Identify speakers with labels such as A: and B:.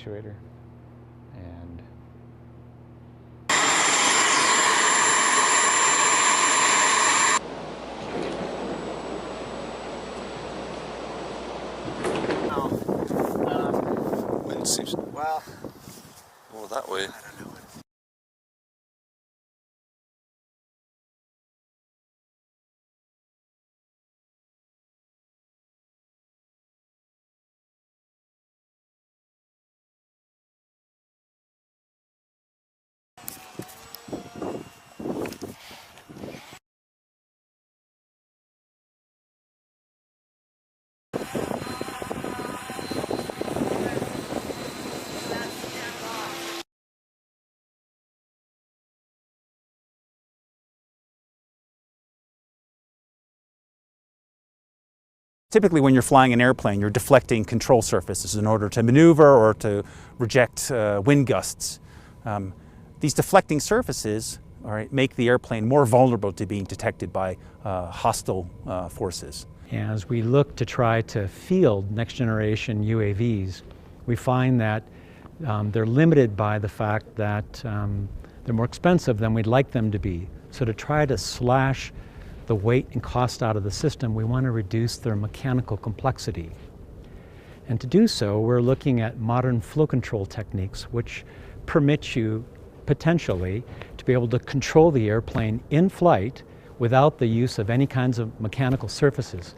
A: actuator. And
B: wind seems
C: Well,
B: more that way.
C: I don't know.
D: Typically when you're flying an airplane, you're deflecting control surfaces in order to maneuver or to reject wind gusts. These deflecting surfaces make the airplane more vulnerable to being detected by hostile forces.
E: As we look to try to field next generation UAVs, we find that they're limited by the fact that they're more expensive than we'd like them to be. So to try to slash the weight and cost out of the system, we want to reduce their mechanical complexity. And to do so, we're looking at modern flow control techniques, which permit you potentially to be able to control the airplane in flight without the use of any kinds of mechanical surfaces.